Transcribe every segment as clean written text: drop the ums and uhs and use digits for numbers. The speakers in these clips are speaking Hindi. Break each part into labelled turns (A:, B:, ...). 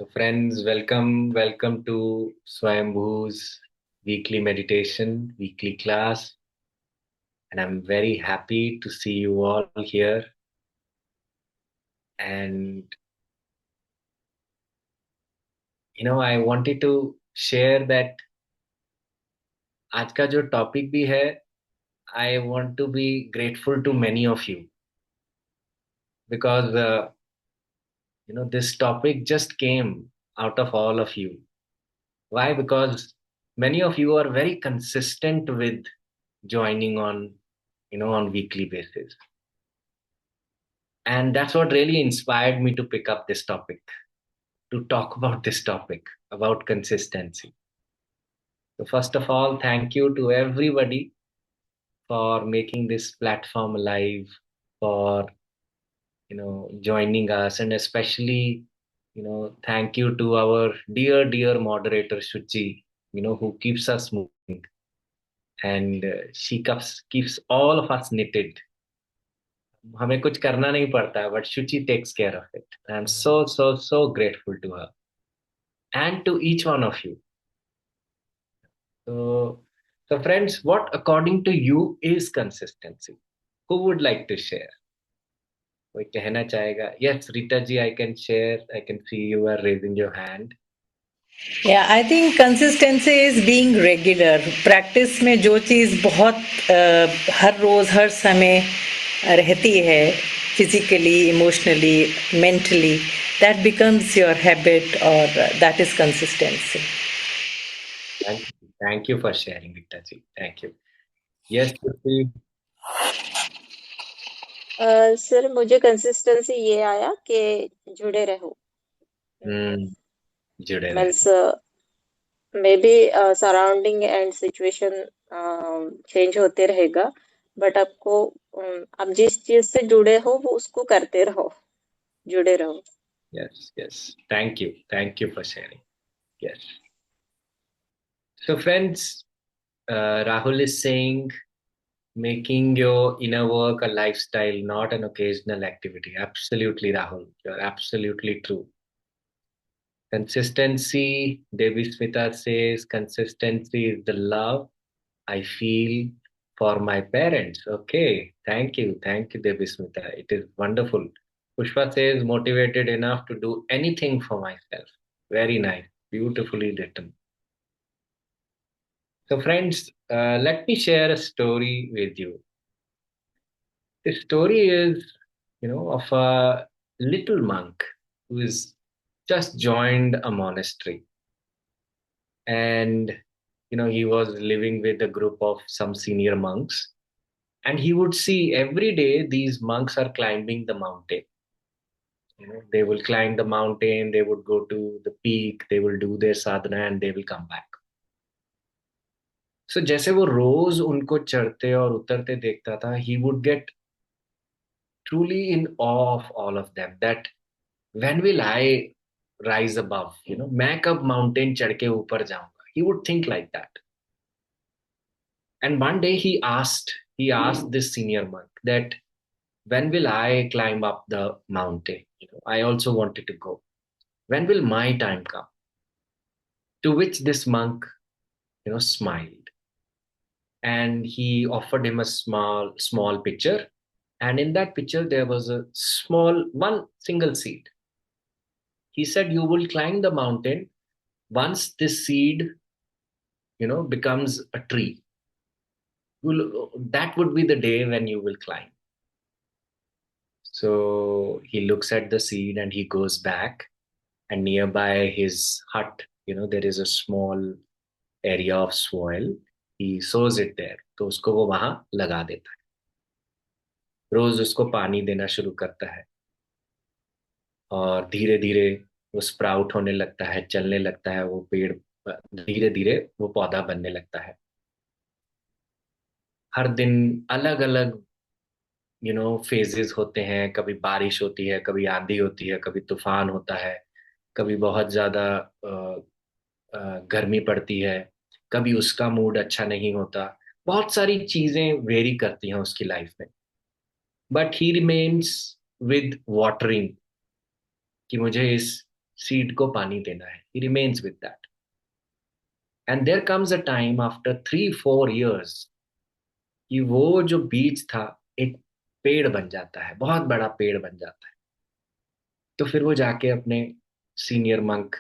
A: So friends, welcome to Swayambhu's weekly meditation, weekly class. And I'm very happy to see you all here. And, I wanted to share that आज का जो टॉपिक भी है, I want to be grateful to many of you because, this topic just came out of all of you. Why? Because many of you are very consistent with joining on weekly basis. And that's what really inspired me to pick up this topic, to talk about this topic, about consistency. So, first of all, thank you to everybody for making this platform alive, for joining us, and especially, thank you to our dear moderator Shuchi, who keeps us moving, and she keeps all of us knitted. हमें कुछ करना नहीं पड़ता है, but Shuchi takes care of it. I'm so grateful to her and to each one of you. So, so friends, what according to you is consistency? Who would like to share? कोई कहना चाहेगा? Yes, Rita ji, I can share. I can see you are raising your hand.
B: Yeah, I think consistency is being regular. Practice में जो चीज़ बहुत हर रोज़ हर समय रहती है, physically, emotionally, mentally, that becomes your habit or that is consistency.
A: Thank you for sharing, Rita ji. Thank you. Yes, Shruti.
C: Sir मुझे कंसिस्टेंसी ये आया कि जुड़े रहो
A: जुड़े रहे.
C: Means may be surrounding and situation change होते रहेगा बट आपको आप जिस चीज से जुड़े हो वो उसको करते रहो, जुड़े रहो.
A: Yes. Thank you for sharing. Yes. So friends, Rahul is saying making your inner work a lifestyle, not an occasional activity. Absolutely, Rahul. You're absolutely true. Consistency, Devi Smita says, consistency is the love I feel for my parents. Okay, thank you. Thank you, Devi Smita. It is wonderful. Pushpa says, motivated enough to do anything for myself. Very nice. Beautifully written. So, friends, let me share a story with you. The story is, of a little monk who is just joined a monastery. And, he was living with a group of some senior monks. And he would see every day these monks are climbing the mountain. They will climb the mountain, they would go to the peak, they will do their sadhana, and they will come back. So जैसे वो रोज उनको चढ़ते और उतरते देखता था, he would get truly in awe of all of them, that when will I rise above, मैं कब mountain चढ़ के ऊपर जाऊंगा. He would think like that. And one day he asked this senior monk that when will I climb up the mountain. I also wanted to go. When will my time come? To which this monk smiled, and he offered him a small picture, and in that picture there was a small one single seed. He said, you will climb the mountain once this seed becomes a tree. That would be the day when you will climb. So he looks at the seed and he goes back, and nearby his hut, there is a small area of soil. He sows it there. तो उसको वो वहां लगा देता है. रोज उसको पानी देना शुरू करता है, और धीरे धीरे वो स्प्राउट होने लगता है, चलने लगता है वो पेड़. धीरे धीरे वो पौधा बनने लगता है. हर दिन अलग अलग फेजेस होते हैं. कभी बारिश होती है, कभी आंधी होती है, कभी तूफान होता है, कभी बहुत ज्यादा गर्मी पड़ती है, कभी उसका मूड अच्छा नहीं होता. बहुत सारी चीजें वेरी करती हैं उसकी लाइफ में. But he remains with watering, कि मुझे इस सीड को पानी देना है. He remains with that. And there comes a time after 3-4 years कि वो जो बीज था एक पेड़ बन जाता है, बहुत बड़ा पेड़ बन जाता है. तो फिर वो जाके अपने सीनियर मंक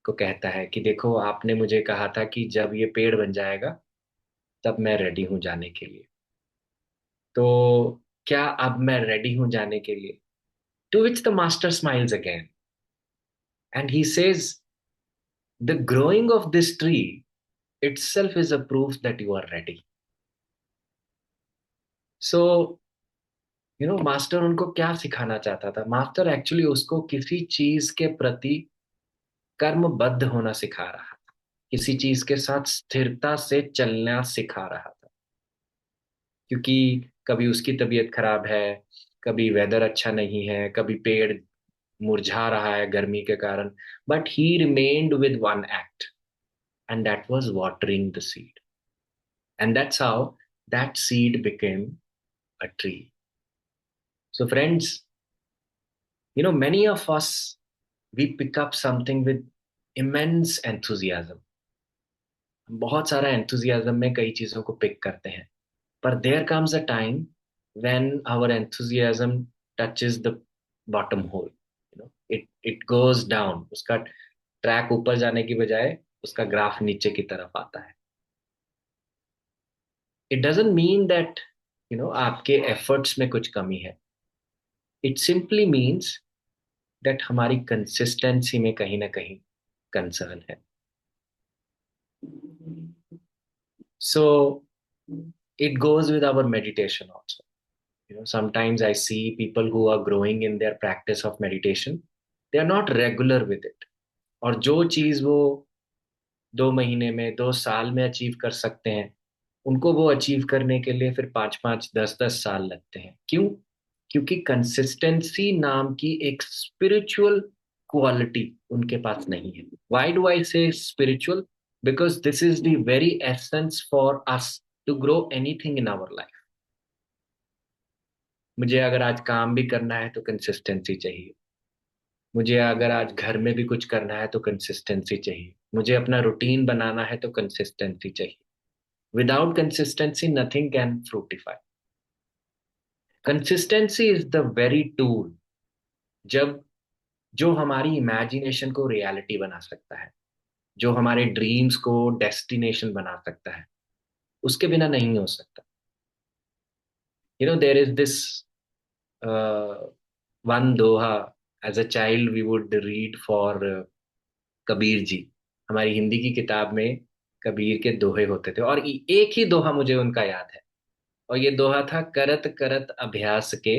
A: को कहता है कि देखो, आपने मुझे कहा था कि जब ये पेड़ बन जाएगा तब मैं रेडी हूं जाने के लिए. तो क्या अब मैं रेडी हूं जाने के लिए? To which the master smiles again and he says, the growing of this tree itself is a proof that you are ready. So, master उनको क्या सिखाना चाहता था? मास्टर एक्चुअली उसको किसी चीज के प्रति कर्मबद्ध होना सिखा रहा था, किसी चीज के साथ स्थिरता से चलना सिखा रहा था. क्योंकि कभी उसकी तबीयत खराब है, कभी वेदर अच्छा नहीं है, कभी पेड़ मुरझा रहा है गर्मी के कारण, but he remained with one act, and that was watering the seed. And that's how that seed became a tree. So, friends, many of us, we pick up something with immense enthusiasm. हम बहुत सारा enthusiasm में कई चीजों को पिक करते हैं. पर there comes a time when our enthusiasm touches the bottom hole. It goes down. उसका ट्रैक ऊपर जाने की बजाय उसका ग्राफ नीचे की तरफ आता है. It doesn't mean that आपके efforts में कुछ कमी है. It simply means that हमारी कंसिस्टेंसी में कहीं ना कहीं कंसर्न है. So it goes with our meditation also. Sometimes I see people who are growing in their practice of meditation, they are not regular with it. और जो चीज वो 2 महीने में, 2 साल में अचीव कर सकते हैं, उनको वो अचीव करने के लिए फिर 5-5, 10-10 साल लगते हैं. क्यों? क्योंकि कंसिस्टेंसी नाम की एक स्पिरिचुअल क्वालिटी उनके पास नहीं है. Why do I say spiritual? Because this is the very essence for us to grow anything in our life. मुझे अगर आज काम भी करना है तो कंसिस्टेंसी चाहिए. मुझे अगर आज घर में भी कुछ करना है तो कंसिस्टेंसी चाहिए. मुझे अपना रूटीन बनाना है तो कंसिस्टेंसी चाहिए. Without consistency nothing can fructify. Consistency is the very tool जब जो हमारी इमेजिनेशन को रियलिटी बना सकता है, जो हमारे ड्रीम्स को डेस्टिनेशन बना सकता है. उसके बिना नहीं हो सकता. देयर इज दिस वन दोहा. As a child we would read for Kabir ji. हमारी हिंदी की किताब में कबीर के दोहे होते थे, और एक ही दोहा मुझे उनका याद है. और ये दोहा था, करत करत अभ्यास के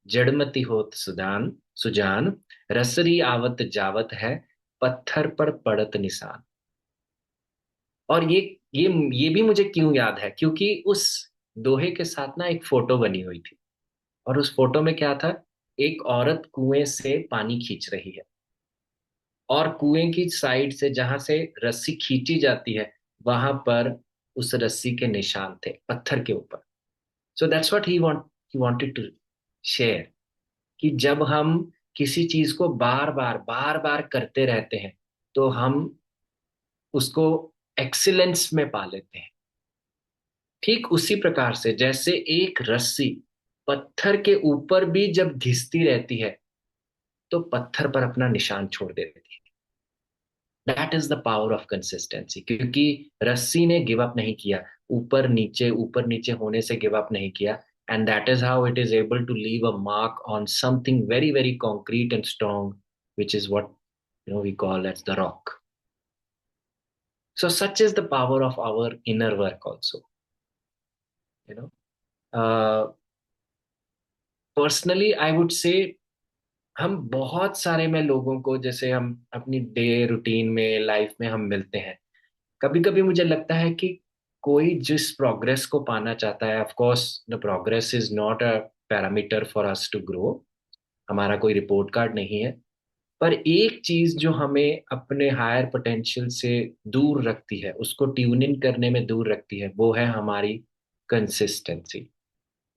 A: जड़मति होत सुजान सुजान, रसरी आवत जावत है पत्थर पर पड़त निशान. और ये भी मुझे क्यों याद है? क्योंकि उस दोहे के साथ ना एक फोटो बनी हुई थी. और उस फोटो में क्या था? एक औरत कुएं से पानी खींच रही है, और कुएं की साइड से जहां से रस्सी खींची जाती है, वहां पर उस रस्सी के निशान थे पत्थर के ऊपर. So that's what he wanted to share, कि जब हम किसी चीज को बार बार करते रहते हैं तो हम उसको एक्सीलेंस में पा लेते हैं. ठीक उसी प्रकार से जैसे एक रस्सी पत्थर के ऊपर भी जब घिसती रहती है तो पत्थर पर अपना निशान छोड़ देती है. That is the power of consistency. क्योंकि रस्सी ने गिव अप नहीं किया, ऊपर नीचे होने से गिव अप नहीं किया. And that is how it is able to leave a mark on something very, very concrete and strong, which is what we call as the rock. So such is the power of our inner work also. you know Personally I would say, हम बहुत सारे में लोगों को, जैसे हम अपनी डे रूटीन में, लाइफ में हम मिलते हैं, कभी कभी मुझे लगता है कि कोई जिस प्रोग्रेस को पाना चाहता है, of course the progress is not a parameter for us to grow. हमारा कोई रिपोर्ट कार्ड नहीं है. पर एक चीज जो हमें अपने हायर पोटेंशियल से दूर रखती है, उसको ट्यून इन करने में दूर रखती है, वो है हमारी कंसिस्टेंसी.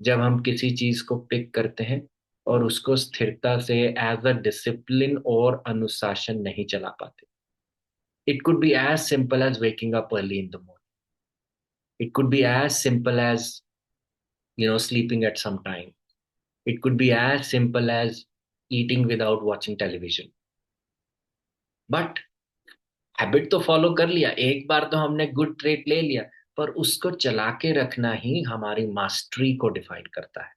A: जब हम किसी चीज को पिक करते हैं और उसको स्थिरता से एज अ डिसिप्लिन और अनुशासन नहीं चला पाते. It could be as simple as waking up early in the morning. It could be as simple as sleeping at some time. It could be as simple as eating without watching television. But habit तो फॉलो कर लिया, एक बार तो हमने गुड ट्रेट ले लिया, पर उसको चला के रखना ही हमारी मास्टरी को डिफाइन करता है.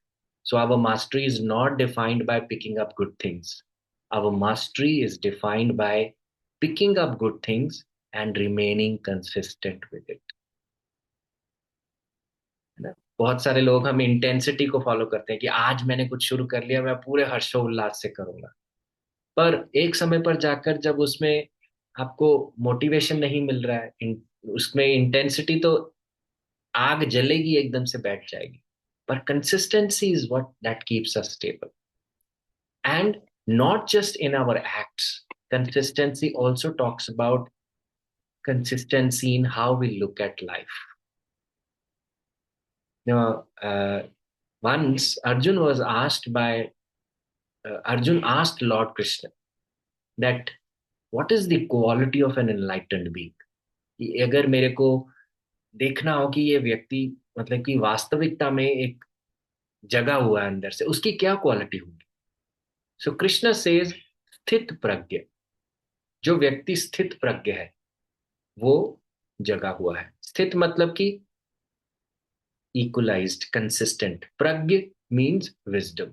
A: So our mastery is not defined by picking up good things. Our mastery is defined by picking up good things and remaining consistent with it. है ना? बहुत सारे लोग हम इंटेंसिटी को फॉलो करते हैं कि आज मैंने कुछ शुरू कर लिया, मैं पूरे हर्षोल्लास से करूंगा. पर एक समय पर जाकर जब उसमें आपको मोटिवेशन नहीं मिल रहा है, उसमें इंटेंसिटी तो आग जलेगी, एकदम से बैठ जाएगी. पर consistency is what that keeps us stable. And not just in our acts, consistency also talks about consistency in how we look at life. Now, once Arjun asked Lord Krishna that what is the quality of an enlightened being. कि अगर मेरे को देखना हो कि ये व्यक्ति मतलब कि वास्तविकता में एक जगा हुआ है अंदर से, उसकी क्या क्वालिटी होगी. सो कृष्ण सेज स्थित प्रज्ञ. जो व्यक्ति स्थित प्रज्ञ है वो जगा हुआ है. स्थित मतलब कि इक्वलाइज्ड, कंसिस्टेंट. प्रज्ञ मीन्स विजडम.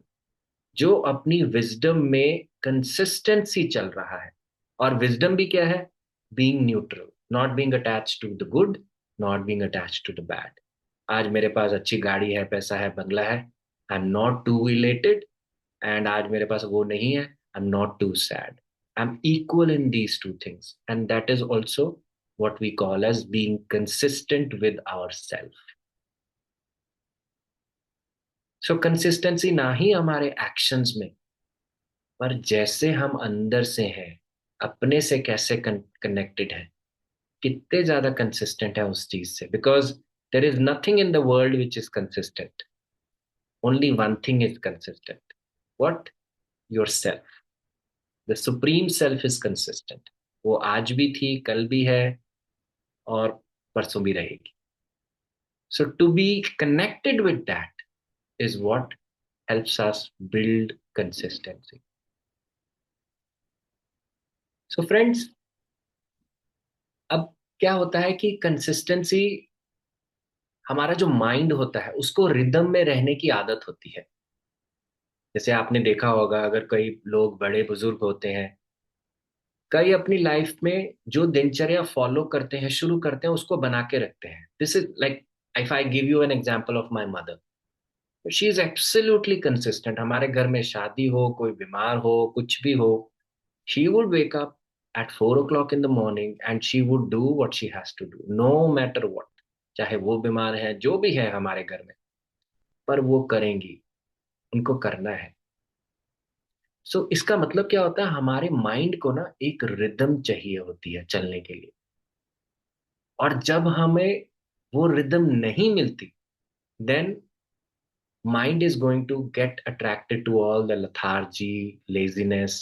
A: जो अपनी विजडम में कंसिस्टेंसी चल रहा है. और विजडम भी क्या है? Being neutral, not being attached to the good, not being attached to the bad. आज मेरे पास अच्छी गाड़ी है, पैसा है, बंगला है, I am not too elated. And आज मेरे पास वो नहीं है, I am not too sad. I am equal in these two things, and that is also what we call as being consistent with ourselves. So consistency ना ही हमारे actions में, पर जैसे हम अंदर से हैं, अपने से कैसे कनेक्टेड है, कितने ज्यादा कंसिस्टेंट है उस चीज से. Because there is nothing in the world which is consistent. Only one thing is consistent. What? Your self. The supreme self is consistent. वो आज भी थी, कल भी है, और परसों भी रहेगी. So to be connected with that is what helps us build consistency. So friends, अब क्या होता है कि कंसिस्टेंसी, हमारा जो माइंड होता है उसको रिदम में रहने की आदत होती है. जैसे आपने देखा होगा, अगर कई लोग बड़े बुजुर्ग होते हैं, कई अपनी लाइफ में जो दिनचर्या फॉलो करते हैं, शुरू करते हैं, उसको बना के रखते हैं. This is like, if I give you an example of my mother, she is absolutely consistent. हमारे घर में शादी हो, कोई बीमार हो, कुछ भी हो, she would wake up at 4 o'clock in the morning and she would do what she has to do, no matter what. चाहे वो बीमार है, जो भी है हमारे घर में, पर वो करेंगी, उनको करना है. सो इसका मतलब क्या होता है? हमारे माइंड को ना एक रिदम चाहिए होती है चलने के लिए. और जब हमें वो रिदम नहीं मिलती, then mind is going to get attracted to all the lethargy, laziness,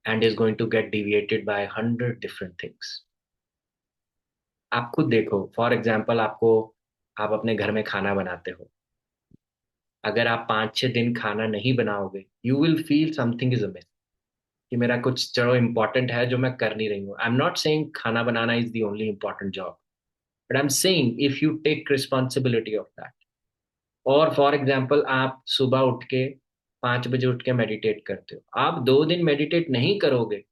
A: and is going to get deviated by 100 different things. आप खुद देखो, फॉर एग्जाम्पल, आप अपने घर में खाना बनाते हो. अगर आप 5-6 दिन खाना नहीं बनाओगे, you will feel something is amiss, कि मेरा कुछ चलो इम्पोर्टेंट है जो मैं कर नहीं रही हूँ. आई एम नॉट सेइंग खाना बनाना is the only important job, but I am saying if you take responsibility of that. और फॉर एग्जाम्पल, आप सुबह उठ के 5 बजे उठ के मेडिटेट करते हो, आप 2 दिन मेडिटेट नहीं करोगे,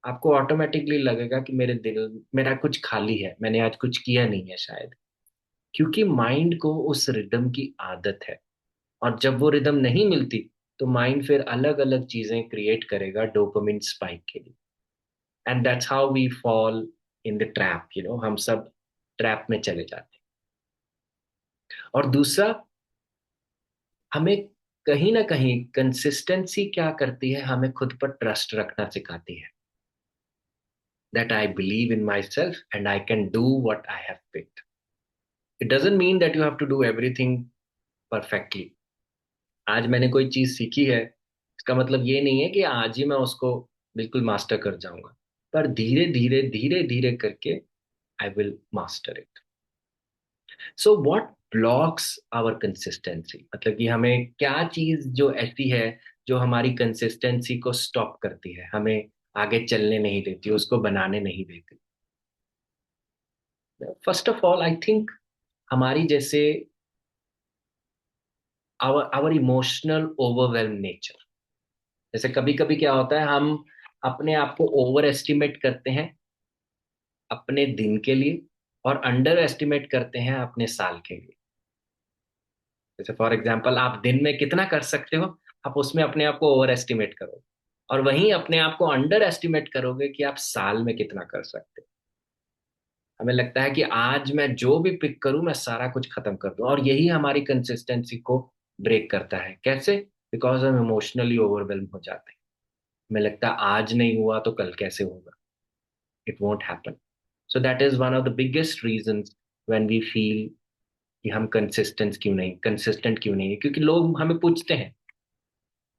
A: आपको ऑटोमेटिकली लगेगा कि मेरा कुछ खाली है, मैंने आज कुछ किया नहीं है शायद. क्योंकि माइंड को उस रिदम की आदत है. और जब वो रिदम नहीं मिलती, तो माइंड फिर अलग अलग चीजें क्रिएट करेगा डोपामिन स्पाइक के लिए. And that's how we fall in the trap. हम सब ट्रैप में चले जाते हैं. और दूसरा, हमें कहीं ना कहीं कंसिस्टेंसी क्या करती है, हमें खुद पर ट्रस्ट रखना सिखाती है. That I believe in myself and I can do what I have picked. It doesn't mean that you have to do everything perfectly. आज मैंने कोई चीज सीखी है, इसका मतलब ये नहीं है कि आज ही मैं उसको बिल्कुल मास्टर कर जाऊंगा, पर धीरे धीरे करके I will master it. So what blocks our consistency, मतलब कि हमें क्या चीज जो ऐसी है जो हमारी कंसिस्टेंसी को स्टॉप करती है, हमें आगे चलने नहीं देती, उसको बनाने नहीं देती। First of all I think हमारी जैसे आवर इमोशनल ओवरवेल्म नेचर। जैसे कभी कभी क्या होता है, हम अपने आप को ओवर एस्टिमेट करते हैं अपने दिन के लिए, और अंडर एस्टिमेट करते हैं अपने साल के लिए। जैसे फॉर एग्जाम्पल, आप दिन में कितना कर सकते हो, आप उसमें अपने आप को ओवर एस्टिमेट करो, और वहीं अपने आप को अंडर एस्टिमेट करोगे कि आप साल में कितना कर सकते हो। हमें लगता है कि आज मैं जो भी पिक करूं मैं सारा कुछ खत्म कर दूं, और यही हमारी कंसिस्टेंसी को ब्रेक करता है। कैसे? बिकॉज हम इमोशनली ओवरवेल्म हो जाते हैं। हमें लगता है आज नहीं हुआ तो कल कैसे होगा, it won't happen. So that is one of the biggest reasons when we feel कि हम कंसिस्टेंट क्यों नहीं है, क्योंकि लोग हमें पूछते हैं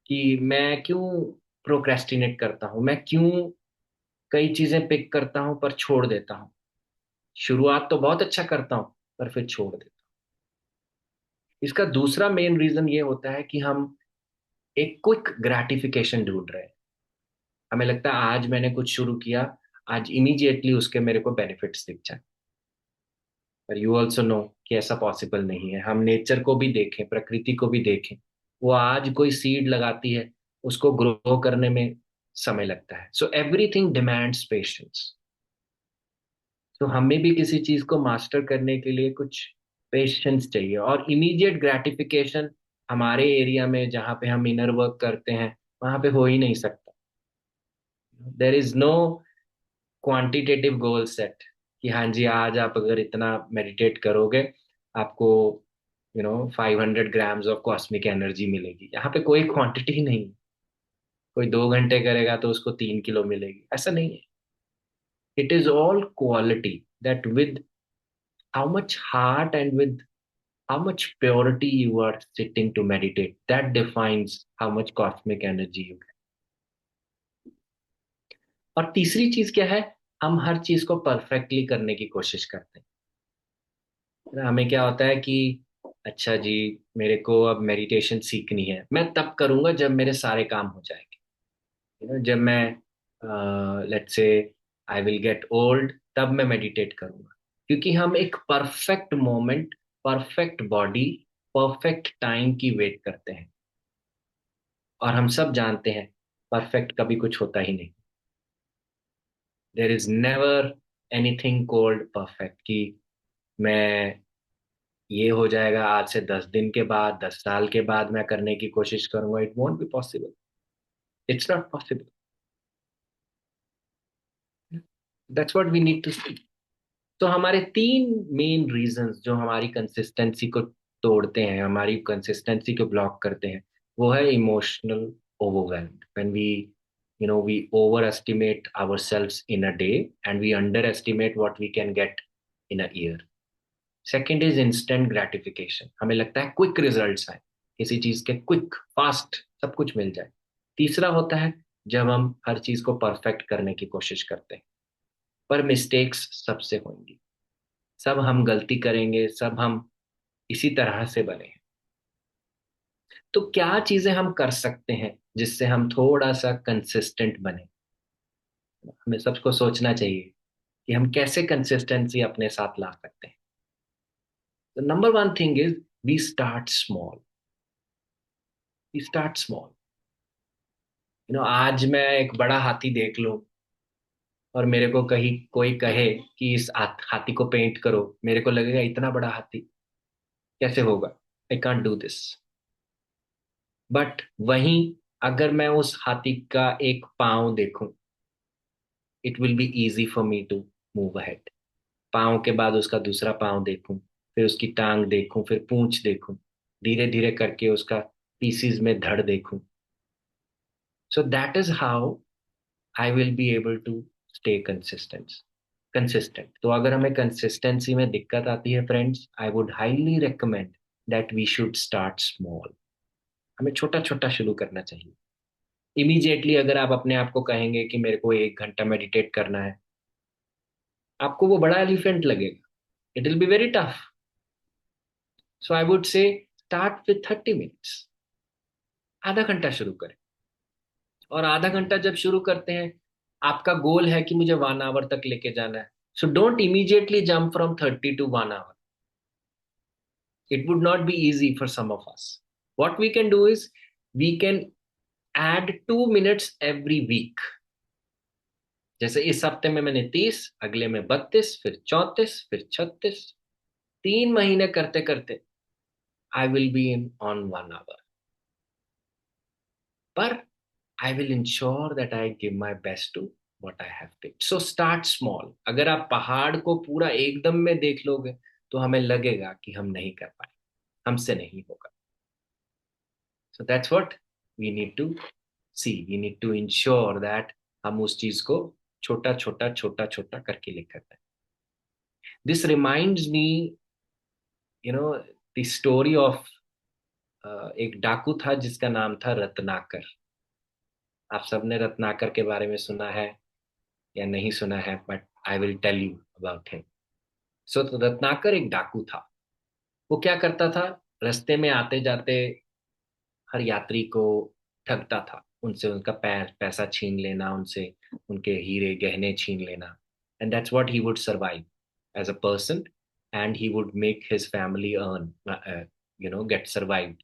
A: कि मैं क्यों प्रोक्रेस्टिनेट करता हूँ, मैं क्यों कई चीजें पिक करता हूँ पर छोड़ देता हूँ, शुरुआत तो बहुत अच्छा करता हूँ पर फिर छोड़ देता हूँ। इसका दूसरा मेन रीजन ये होता है कि हम एक क्विक ग्रेटिफिकेशन ढूंढ रहे हैं। हमें लगता है आज मैंने कुछ शुरू किया, आज इमीडिएटली उसके मेरे को बेनिफिट्स दिख जाए। पर यू ऑल्सो नो कि ऐसा पॉसिबल नहीं है। हम नेचर को भी देखें, प्रकृति को भी देखें, वो आज कोई सीड लगाती है, उसको ग्रो करने में समय लगता है। So everything demands patience. तो हमें भी किसी चीज को मास्टर करने के लिए कुछ पेशेंस चाहिए, और इमीडिएट ग्रेटिफिकेशन हमारे एरिया में जहाँ पे हम इनर वर्क करते हैं वहां पे हो ही नहीं सकता। There is no quantitative goal set कि हाँ जी आज आप अगर इतना मेडिटेट करोगे आपको 500 ग्राम्स ऑफ कॉस्मिक एनर्जी मिलेगी। यहाँ पे कोई क्वांटिटी ही नहीं है। कोई 2 घंटे करेगा तो उसको 3 किलो मिलेगी, ऐसा नहीं है। It is all quality, that with how much heart and with how much purity you are sitting to meditate, that defines how much cosmic energy you get. और तीसरी चीज क्या है, हम हर चीज को परफेक्टली करने की कोशिश करते हैं। हमें क्या होता है कि अच्छा जी, मेरे को अब मेडिटेशन सीखनी है, मैं तब करूंगा जब मेरे सारे काम हो जाएंगे। जब मैं let's say I will get old, तब मैं मेडिटेट करूंगा। क्योंकि हम एक perfect moment, perfect body, perfect time की वेट करते हैं, और हम सब जानते हैं परफेक्ट कभी कुछ होता ही नहीं। There is never anything called perfect कि मैं ये हो जाएगा आज से 10 दिन के बाद, 10 साल के बाद मैं करने की कोशिश करूंगा। It won't be possible, it's not possible. That's what we need to see. तो हमारे तीन मेन रीजंस जो हमारी कंसिस्टेंसी को तोड़ते हैं, हमारी कंसिस्टेंसी को ब्लॉक करते हैं, वो है emotional overwhelmed when we overestimate ourselves in a day and we underestimate what we can get in a year. Second is instant gratification, हमें लगता है क्विक रिजल्ट्स आए, किसी चीज के क्विक फास्ट सब कुछ मिल जाए। तीसरा होता है जब हम हर चीज को परफेक्ट करने की कोशिश करते हैं, पर मिस्टेक्स सबसे होंगी, सब हम गलती करेंगे, सब हम इसी तरह से बने हैं। तो क्या चीजें हम कर सकते हैं जिससे हम थोड़ा सा कंसिस्टेंट बने? हमें सबको सोचना चाहिए कि हम कैसे कंसिस्टेंसी अपने साथ ला सकते हैं। तो number one thing is we start small. We start small. आज मैं एक बड़ा हाथी देख लूं और मेरे को कहीं कोई कहे कि इस हाथी को पेंट करो, मेरे को लगेगा इतना बड़ा हाथी कैसे होगा, I can't do this. But वहीं अगर मैं उस हाथी का एक पाँव देखूं, it will be easy for me to move ahead. पाँव के बाद उसका दूसरा पाँव देखूं, फिर उसकी टांग देखूं, फिर पूंछ देखूं, धीरे धीरे करके उसका पीसीज में धड़ देखूं। So that is how I will be able to stay consistent. तो अगर हमें कंसिस्टेंसी में दिक्कत आती है friends, I would highly recommend that we should start small. हमें छोटा छोटा शुरू करना चाहिए। इमीडिएटली अगर आप अपने आप को कहेंगे कि मेरे को 1 घंटा मेडिटेट करना है, आपको वो बड़ा एलिफेंट लगेगा, it will be very tough. So I would say start with 30 minutes, आधा घंटा शुरू करें। और आधा घंटा जब शुरू करते हैं, आपका गोल है कि मुझे 1 आवर तक लेके जाना है, so don't immediately jump from 30 to 1 hour. It would not be easy for some of us. What we can do is we can add 2 minutes every week. जैसे इस हफ्ते में मैंने 30, अगले में 32, फिर 34, फिर 36, 3 महीने करते करते I will be in on 1 hour. पर I will ensure that I give my best to what I have picked. So start small. अगर आप पहाड़ को पूरा एकदम में देख लोगे तो हमें लगेगा कि हम नहीं कर पाए, हमसे नहीं होगा। So that's what we need to see. We need to ensure that हम उस चीज को छोटा छोटा छोटा छोटा करके लेकर जाए। This reminds me, the story of एक डाकू था जिसका नाम था रत्नाकर। आप सबने रत्नाकर के बारे में सुना है या नहीं सुना है, but I will tell you about him. So तो रत्नाकर एक डाकू था। वो क्या करता था, रास्ते में आते जाते हर यात्री को ठगता था, उनसे उनका पैसा छीन लेना, उनसे उनके हीरे गहने छीन लेना। And that's what he would survive as a person, and he would make his family earn, get survived.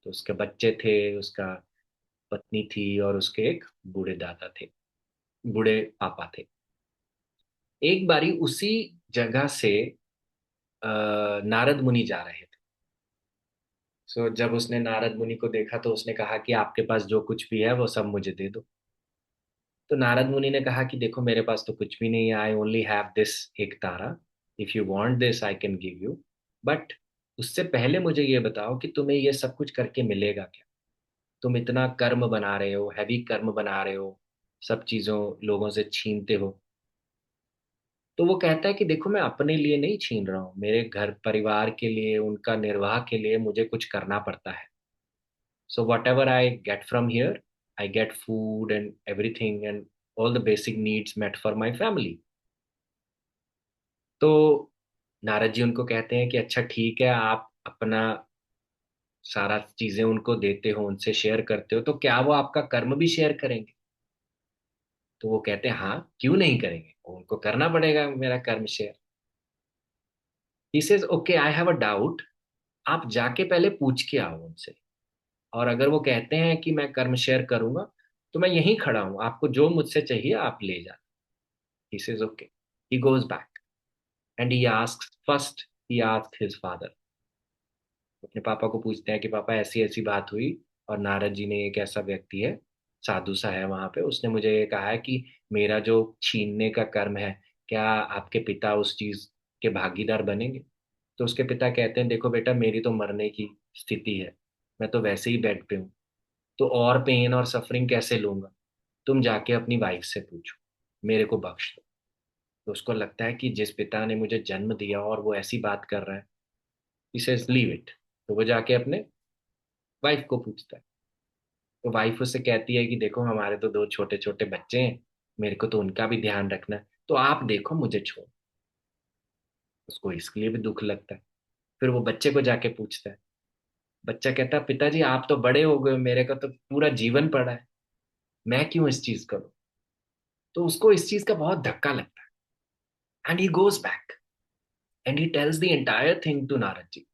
A: तो उसके बच्चे थे, उसका पत्नी थी, और उसके एक बूढ़े दादा थे, बूढ़े पापा थे। एक बारी उसी जगह से नारद मुनि जा रहे थे। सो जब उसने नारद मुनि को देखा तो उसने कहा कि आपके पास जो कुछ भी है वो सब मुझे दे दो। तो नारद मुनि ने कहा कि देखो मेरे पास तो कुछ भी नहीं है, आई ओनली हैव दिस एक तारा, if you want this I can give you, but उससे पहले मुझे ये बताओ कि तुम्हें ये सब कुछ करके मिलेगा क्या? तुम इतना कर्म बना रहे हो, हैवी कर्म बना रहे हो, सब चीजों लोगों से छीनते हो। तो वो कहता है कि देखो मैं अपने लिए नहीं छीन रहा हूँ, मेरे घर परिवार के लिए, उनका निर्वाह के लिए मुझे कुछ करना पड़ता है। So whatever I get from here, I get food and everything and all the basic needs met for my family. तो नारद जी उनको कहते हैं कि अच्छा ठीक है, आप अपना सारा चीजें उनको देते हो, उनसे शेयर करते हो, तो क्या वो आपका कर्म भी शेयर करेंगे? तो वो कहते हैं हाँ, क्यों नहीं करेंगे, उनको करना पड़ेगा मेरा कर्म share. He says okay I have a doubt, आप जाके पहले पूछ के आओ उनसे, और अगर वो कहते हैं कि मैं कर्म शेयर करूंगा तो मैं यहीं खड़ा हूं, आपको जो मुझसे चाहिए आप ले जाना। He says, okay. He goes back and he asks, first he asked his father. अपने पापा को पूछते हैं कि पापा ऐसी ऐसी बात हुई, और नारद जी ने, एक ऐसा व्यक्ति है, साधु सा है वहां पे, उसने मुझे ये कहा है कि मेरा जो छीनने का कर्म है, क्या आपके पिता उस चीज के भागीदार बनेंगे? तो उसके पिता कहते हैं देखो बेटा, मेरी तो मरने की स्थिति है, मैं तो वैसे ही बेड पे हूँ, तो और पेन और सफरिंग कैसे लूंगा? तुम जाके अपनी वाइफ से पूछो, मेरे को बख्श दो। तो उसको लगता है कि जिस पिता ने मुझे जन्म दिया और वो ऐसी बात कर रहा है, इसे लीव इट। तो वो जाके अपने वाइफ को पूछता है। तो वाइफ उससे कहती है कि देखो हमारे तो 2 छोटे छोटे बच्चे हैं, मेरे को तो उनका भी ध्यान रखना है, तो आप देखो मुझे छोड़। उसको इसके लिए भी दुख लगता है। फिर वो बच्चे को जाके पूछता है। बच्चा कहता है पिताजी आप तो बड़े हो गए, मेरे का तो पूरा जीवन पड़ा है, मैं क्यों इस चीज करूं? तो उसको इस चीज का बहुत धक्का लगता है, and he goes back and he tells the entire thing to Narad ji,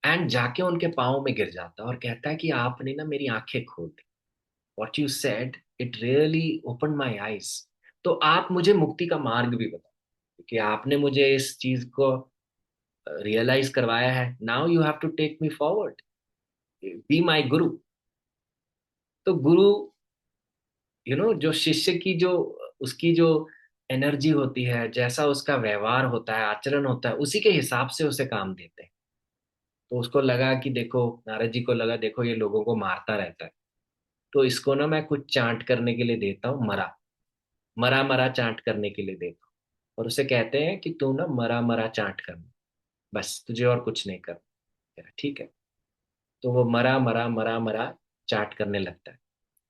A: and जाके उनके पाँव में गिर जाता है और कहता है कि आपने ना मेरी आंखें खोल दी। What you said it really open my eyes. तो आप मुझे मुक्ति का मार्ग भी बताओ, कि आपने मुझे इस चीज को रियलाइज करवाया है। Now you have to take me forward, be my guru. तो गुरु, जो शिष्य की जो उसकी जो एनर्जी होती है, जैसा उसका व्यवहार होता है, आचरण होता है, उसी के हिसाब से उसे काम देते हैं। तो उसको लगा कि देखो, नारद जी को लगा देखो ये लोगों को मारता रहता है, तो इसको ना मैं कुछ चांट करने के लिए देता हूँ, मरा मरा मरा चांट करने के लिए देता हूँ। और उसे कहते हैं कि तू ना मरा मरा चांट करना, बस तुझे और कुछ नहीं करना। ठीक है। तो वो मरा मरा मरा मरा चार्ट करने लगता है।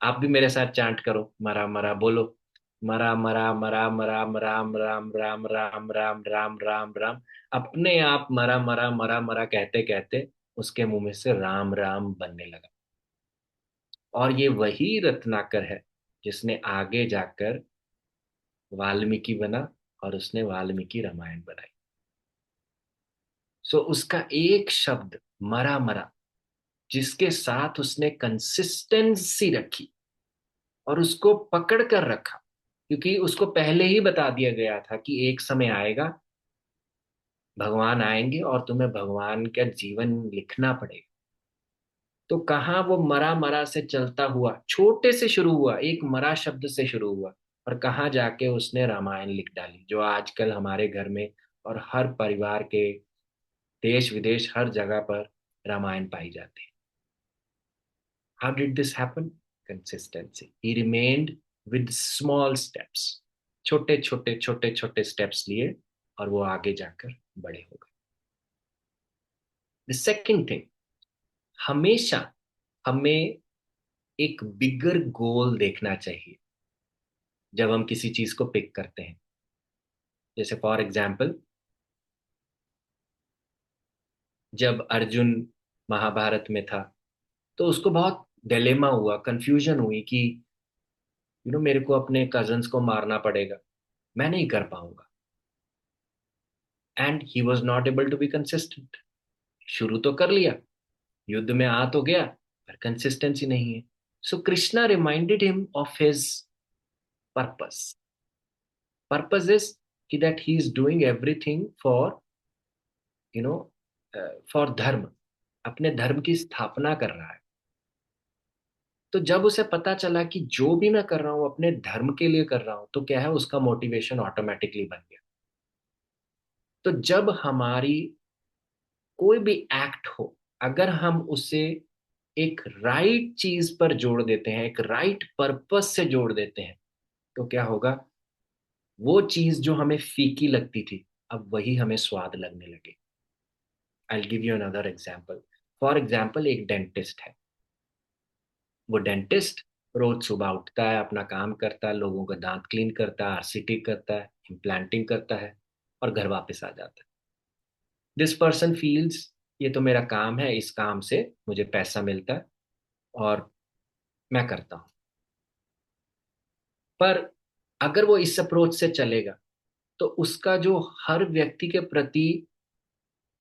A: आप भी मेरे साथ चार्ट करो, मरा मरा बोलो, मरा मरा मरा मरा राम राम राम राम राम राम राम राम राम। अपने आप मरा मरा मरा मरा कहते कहते उसके मुंह में से राम राम बनने लगा। और ये वही रत्नाकर है जिसने आगे जाकर वाल्मीकि बना, और उसने वाल्मीकि रामायण बनाई। सो उसका एक शब्द मरा मरा, जिसके साथ उसने कंसिस्टेंसी रखी और उसको पकड़ कर रखा, क्योंकि उसको पहले ही बता दिया गया था कि एक समय आएगा, भगवान आएंगे और तुम्हें भगवान का जीवन लिखना पड़ेगा। तो कहाँ वो मरा मरा से चलता हुआ, छोटे से शुरू हुआ, एक मरा शब्द से शुरू हुआ, और कहाँ जाके उसने रामायण लिख डाली, जो आजकल हमारे घर में और हर परिवार के, देश विदेश हर जगह पर रामायण पाई जाती है। How did this happen? Consistency. He remained with small steps. छोटे छोटे छोटे छोटे स्टेप्स लिए और वो आगे जाकर बड़े हो गए। द सेकेंड थिंग, हमेशा हमें एक बिगर गोल देखना चाहिए जब हम किसी चीज को पिक करते हैं। जैसे फॉर एग्जाम्पल, जब अर्जुन महाभारत में था तो उसको बहुत डिलेमा हुआ, कंफ्यूजन हुई कि मेरे को अपने कजन्स को मारना पड़ेगा, मैं नहीं कर पाऊंगा। And he was not able to be consistent. शुरू तो कर लिया, युद्ध में आ तो गया, पर कंसिस्टेंसी नहीं है। So Krishna reminded him of his purpose. Purpose is कि that he is doing everything for you know for dharma, अपने धर्म की स्थापना कर रहा है। तो जब उसे पता चला कि जो भी मैं कर रहा हूं अपने धर्म के लिए कर रहा हूं, तो क्या है, उसका मोटिवेशन ऑटोमेटिकली बन गया। तो जब हमारी कोई भी एक्ट हो, अगर हम उसे एक राइट चीज पर जोड़ देते हैं, एक राइट पर्पस से जोड़ देते हैं, तो क्या होगा, वो चीज जो हमें फीकी लगती थी, अब वही हमें स्वाद लगने लगे। I give you another example. For example, एक डेंटिस्ट है। वो डेंटिस्ट रोज सुबह उठता है, अपना काम करता है, लोगों का दांत क्लीन करता है, आरसीटी करता है, इम्प्लांटिंग करता है, और घर वापस आ जाता है। दिस पर्सन फील्स, ये तो मेरा काम है, इस काम से मुझे पैसा मिलता है और मैं करता हूं। पर अगर वो इस अप्रोच से चलेगा, तो उसका जो हर व्यक्ति के प्रति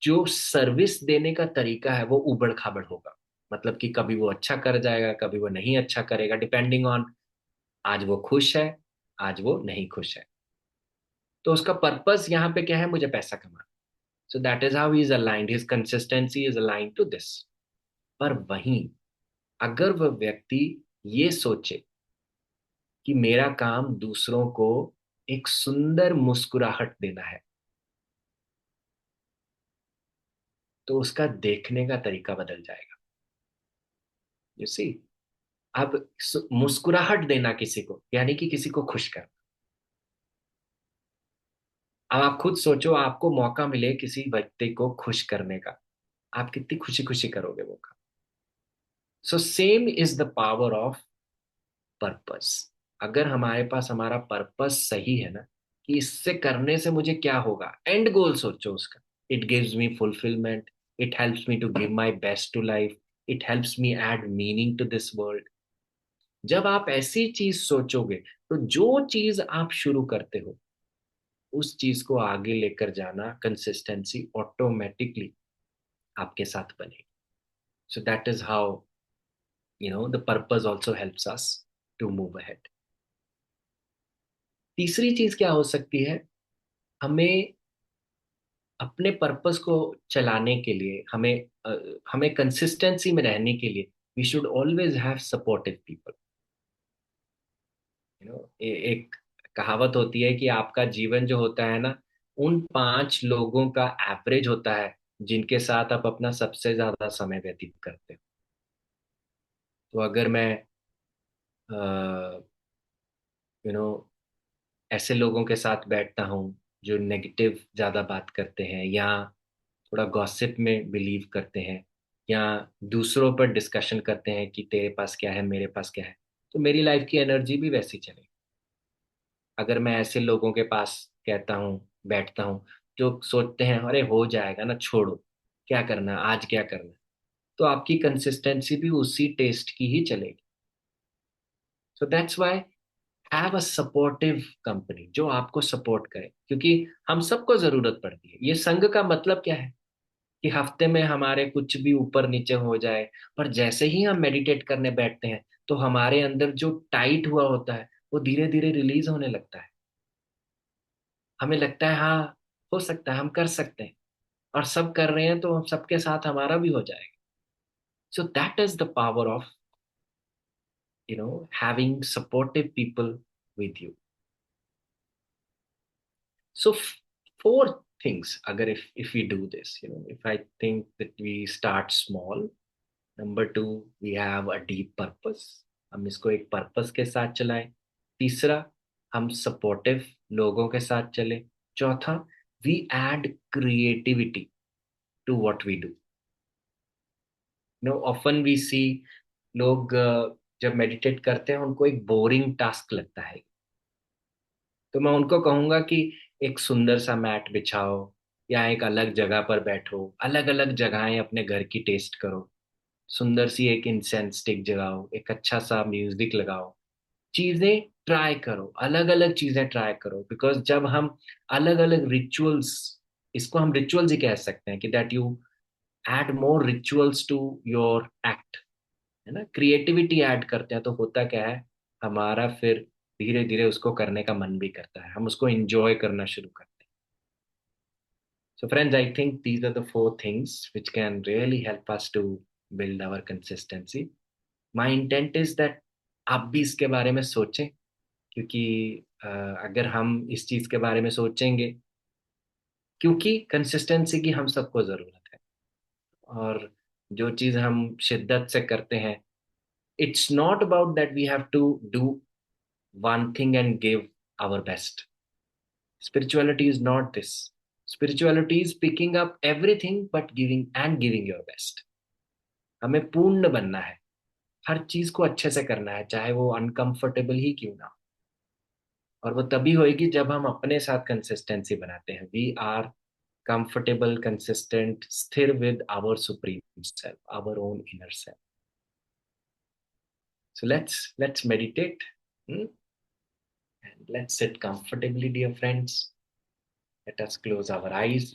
A: जो सर्विस देने का तरीका है वो उबड़ खाबड़ होगा। मतलब कि कभी वो अच्छा कर जाएगा, कभी वो नहीं अच्छा करेगा, डिपेंडिंग ऑन आज वो खुश है, आज वो नहीं खुश है। तो उसका पर्पस यहाँ पे क्या है, मुझे पैसा कमाना। So that is how he is aligned, his consistency is aligned to this. पर वहीं अगर वह व्यक्ति ये सोचे कि मेरा काम दूसरों को एक सुंदर मुस्कुराहट देना है, तो उसका देखने का तरीका बदल जाएगा। यू सी, अब मुस्कुराहट देना किसी को, यानी कि किसी को खुश करना। अब आप खुद सोचो, आपको मौका मिले किसी व्यक्ति को खुश करने का, आप कितनी खुशी खुशी करोगे वो काम। So same is the power of purpose. अगर हमारे पास हमारा पर्पस सही है ना, कि इससे करने से मुझे क्या होगा, एंड गोल सोचो उसका, it gives me fulfilment, it helps me to give my best to life, it helps me add meaning to this world. जब आप ऐसी चीज सोचोगे, तो जो चीज आप शुरू करते हो उस चीज को आगे लेकर जाना, कंसिस्टेंसी ऑटोमेटिकली आपके साथ बनेगी। So that is how the purpose also helps us to move ahead. तीसरी चीज क्या हो सकती है, हमें अपने पर्पस को चलाने के लिए, हमें कंसिस्टेंसी में रहने के लिए, we should always have supportive people. एक कहावत होती है कि आपका जीवन जो होता है ना, उन 5 लोगों का एवरेज होता है जिनके साथ आप अपना सबसे ज्यादा समय व्यतीत करते हो। तो अगर मैं यू नो ऐसे लोगों के साथ बैठता हूँ जो नेगेटिव ज्यादा बात करते हैं, या थोड़ा गॉसिप में बिलीव करते हैं, या दूसरों पर डिस्कशन करते हैं कि तेरे पास क्या है, मेरे पास क्या है, तो मेरी लाइफ की एनर्जी भी वैसी चलेगी। अगर मैं ऐसे लोगों के पास कहता हूँ, बैठता हूँ, जो सोचते हैं अरे हो जाएगा ना, छोड़ो, क्या करना आज, क्या करना, तो आपकी कंसिस्टेंसी भी उसी टेस्ट की ही चलेगी। So that's why have a supportive company जो आपको सपोर्ट करे, क्योंकि हम सबको जरूरत पड़ती है। ये संघ का मतलब क्या है कि हफ्ते में हमारे कुछ भी ऊपर नीचे हो जाए, पर जैसे ही हम मेडिटेट करने बैठते हैं तो हमारे अंदर जो टाइट हुआ होता है वो धीरे धीरे रिलीज होने लगता है। हमें लगता है हाँ, हो सकता है, हम कर सकते हैं, और सब कर रहे हैं तो हम सबके साथ हमारा भी हो जाएगा। सो that is the power of having supportive people with you. So four things, agar if we do this, if I think that we start small, number two, we have a deep purpose, हम इसको एक पर्पस के साथ चलाएं। तीसरा, हम सपोर्टिव लोगों के साथ चले। चौथा, we add creativity to what we do। often we see लोग जब मेडिटेट करते हैं उनको एक बोरिंग टास्क लगता है, तो मैं उनको कहूंगा कि एक सुंदर सा मैट बिछाओ, या एक अलग जगह पर बैठो, अलग अलग जगहें अपने घर की टेस्ट करो, सुंदर सी एक इंसेंस स्टिक जलाओ, एक अच्छा सा म्यूजिक लगाओ, चीजें ट्राई करो, अलग अलग चीजें ट्राई करो। बिकॉज जब हम अलग अलग रिचुअल्स, इसको हम रिचुअल्स ही कह सकते हैं कि that you add more rituals to your act, है ना, क्रिएटिविटी ऐड करते हैं, तो होता क्या है, हमारा फिर धीरे धीरे उसको करने का मन भी करता है, हम उसको एंजॉय करना शुरू करते हैं। So friends, I think these are the four things which can really help us to build our consistency. My intent is that आप भी इसके बारे में सोचें, क्योंकि अगर हम इस चीज के बारे में सोचेंगे, क्योंकि कंसिस्टेंसी की हम सबको जरूरत है, और जो चीज हम शिद्दत से करते हैं, it's not about that we have to do one thing and give our best. Spirituality is not this. Spirituality is picking up everything but giving your best. हमें पूर्ण बनना है, हर चीज को अच्छे से करना है, चाहे वो अनकंफर्टेबल ही क्यों ना हो। और वो तभी होएगी जब हम अपने साथ कंसिस्टेंसी बनाते हैं। वी आर कंफर्टेबल, कंसिस्टेंट, स्थिर with our supreme self, our own inner self. So let's meditate, and let's sit comfortably, dear friends. Let us close our eyes.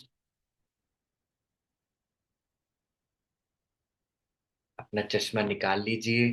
A: अपना चश्मा निकाल लीजिए